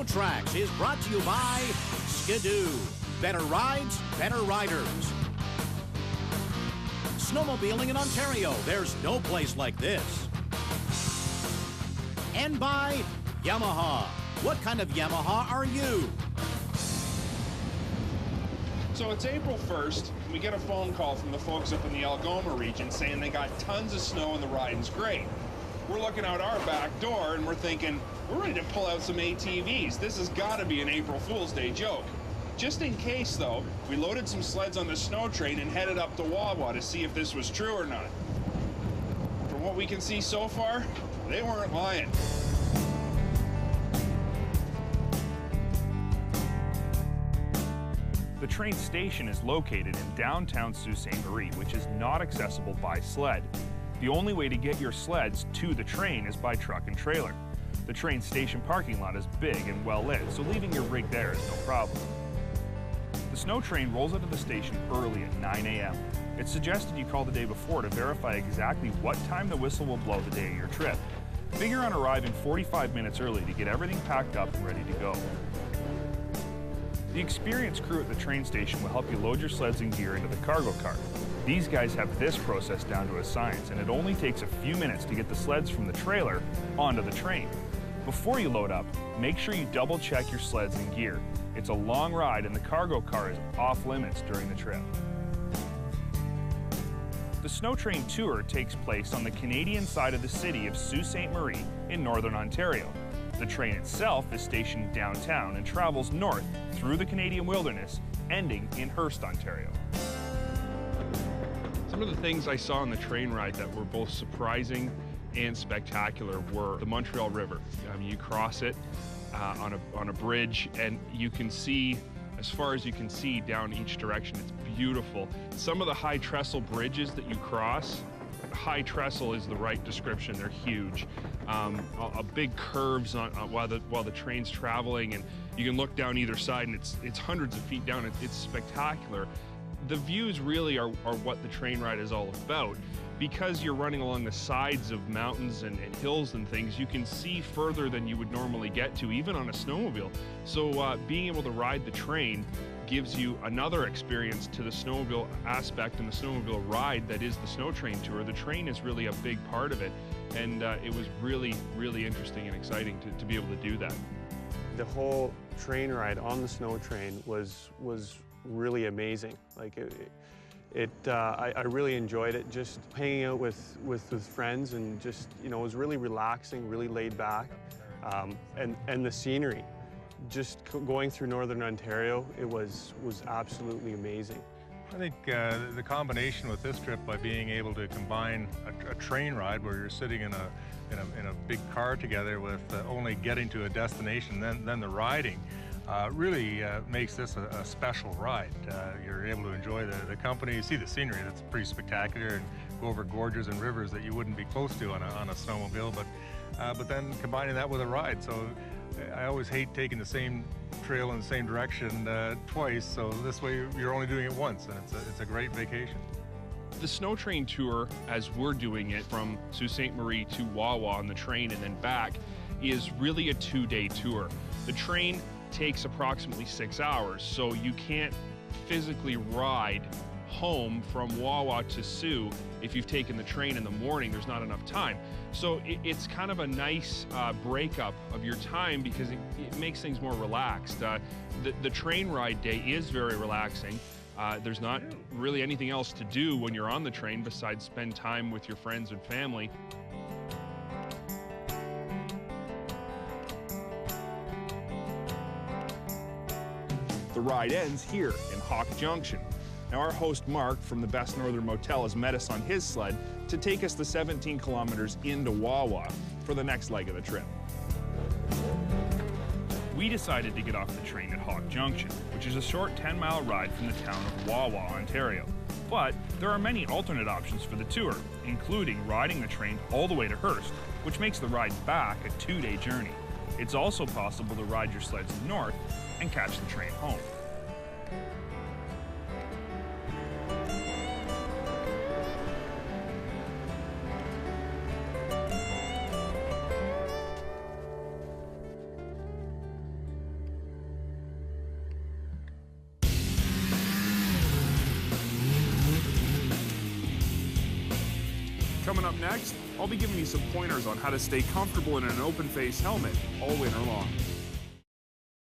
SnowTrax is brought to you by Skidoo. Better rides, better riders. Snowmobiling in Ontario, there's no place like this. And by Yamaha. What kind of Yamaha are you? So it's April 1st, and we get a phone call from the folks up in the Algoma region saying they got tons of snow and the riding's great. We're looking out our back door and we're thinking, we're ready to pull out some ATVs. This has got to be an April Fool's Day joke. Just in case, though, we loaded some sleds on the snow train and headed up to Wawa to see if this was true or not. From what we can see so far, they weren't lying. The train station is located in downtown Sault Ste. Marie, which is not accessible by sled. The only way to get your sleds to the train is by truck and trailer. The train station parking lot is big and well lit, so leaving your rig there is no problem. The snow train rolls out of the station early at 9 a.m. It's suggested you call the day before to verify exactly what time the whistle will blow the day of your trip. Figure on arriving 45 minutes early to get everything packed up and ready to go. The experienced crew at the train station will help you load your sleds and gear into the cargo cart. These guys have this process down to a science, and it only takes a few minutes to get the sleds from the trailer onto the train. Before you load up, make sure you double check your sleds and gear. It's a long ride and the cargo car is off limits during the trip. The Snow Train Tour takes place on the Canadian side of the city of Sault Ste. Marie in northern Ontario. The train itself is stationed downtown and travels north through the Canadian wilderness, ending in Hearst, Ontario. Some of the things I saw on the train ride that were both surprising and spectacular were the Montreal River. You cross it on a bridge and you can see, as far as you can see down each direction, it's beautiful. Some of the high trestle bridges that you cross, high trestle is the right description, they're huge. A big curves while the train's traveling, and you can look down either side and it's hundreds of feet down. It's spectacular. The views really are what the train ride is all about. Because you're running along the sides of mountains and hills and things, you can see further than you would normally get to, even on a snowmobile. So being able to ride the train gives you another experience to the snowmobile aspect and the snowmobile ride that is the Snow Train Tour. The train is really a big part of it, and it was really, really interesting and exciting to be able to do that. The whole train ride on the snow train was really amazing. Like I really enjoyed it, just hanging out with friends, and just, you know, it was really relaxing, really laid back, and the scenery. Just going through northern Ontario, it was absolutely amazing. I think the combination with this trip, by being able to combine a train ride where you're sitting in a big car together with only getting to a destination, then the riding, really makes this a special ride. You're able to enjoy the company, see the scenery that's pretty spectacular, and go over gorges and rivers that you wouldn't be close to on a snowmobile, but then combining that with a ride. So I always hate taking the same trail in the same direction twice, so this way you're only doing it once, and it's a great vacation. The Snow Train Tour, as we're doing it from Sault Ste. Marie to Wawa on the train and then back, is really a 2-day tour. The train takes approximately 6 hours, so you can't physically ride home from Wawa to Sault. If you've taken the train in the morning, there's not enough time. So it's kind of a nice breakup of your time, because it makes things more relaxed. The train ride day is very relaxing. There's not really anything else to do when you're on the train besides spend time with your friends and family. The ride ends here in Hawk Junction. Now, our host Mark from the Best Northern Motel has met us on his sled to take us the 17 kilometers into Wawa for the next leg of the trip. We decided to get off the train at Hawk Junction, which is a short 10-mile ride from the town of Wawa, Ontario. But there are many alternate options for the tour, including riding the train all the way to Hearst, which makes the ride back a 2-day journey. It's also possible to ride your sleds north and catch the train home. Coming up next, I'll be giving you some pointers on how to stay comfortable in an open face helmet all winter long.